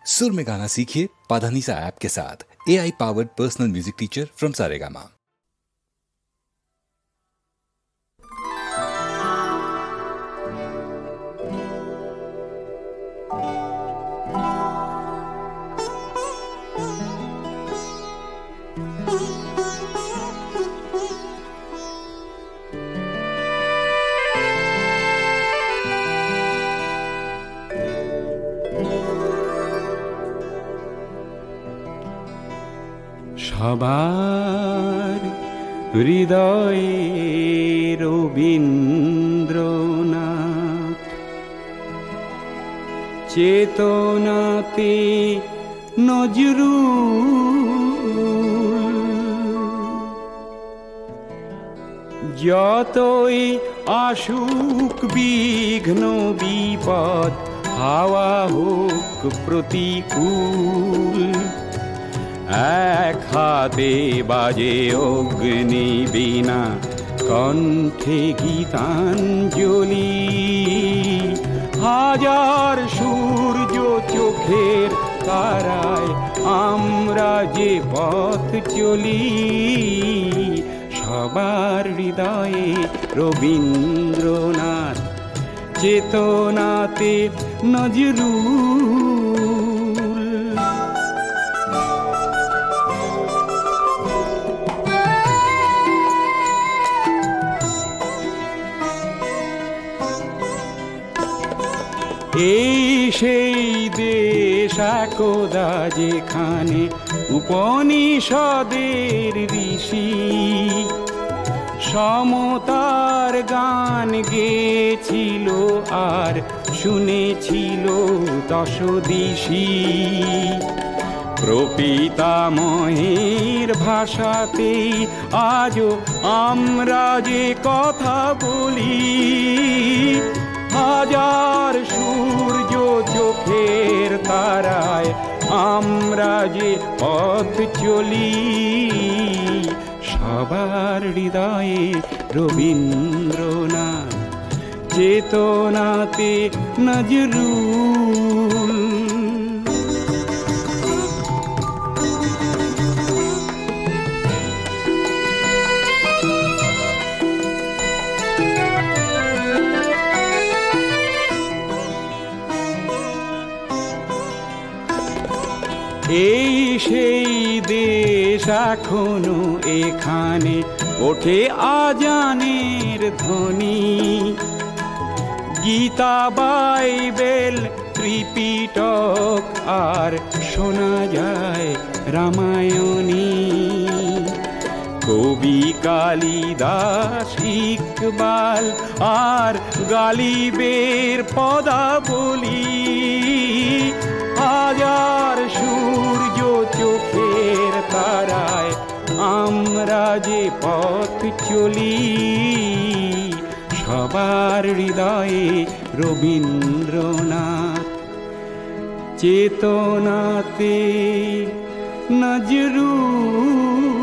सुर में गाना सीखिए पाधानीसा ऐप के साथ। AI powered personal music teacher from Saregama. সবার হৃদয়ে রবীন্দ্রনাথ, চেতনাতে নজরুল। যতই আসুক বিঘ্ন বিপদ, হাওয়া হোক প্রতিকূল, এক হাতে বাজে অগ্নি বীণা, কণ্ঠে গীতাঞ্জলি। হাজার সূর্য চোখের তারায় আমরা যে পথ চলি, সবার হৃদয়ে রবীন্দ্রনাথ, চেতনাতে নজরুল। এই সেই দেশ একদা যেখানে উপনিষদের ঋষি সমতার গান গেয়েছিল আর শুনেছিল দশদিশি। প্রপিতামহের ভাষাতেই আজও আমরা যে কথা বলি, হাজার সূর্য চোখের তারায় আমরা যে পথ চলি, সবার হৃদয়ে রবীন্দ্রনাথ, চেতনাতে নজরুল। এই সেই দেশ এখনো এখানে ওঠে আজানের ধ্বনি, গীতা বাইবেল ত্রিপিটক আর শোনা যায় রামায়ণী। কবি কালিদাস ইকবাল আর গালিবের পদাবলী, হাজার সূর্য চোখের তারায় আমরা যে পথ চলি, সবার হৃদয়ে রবীন্দ্রনাথ, চেতনাতে নজরুল।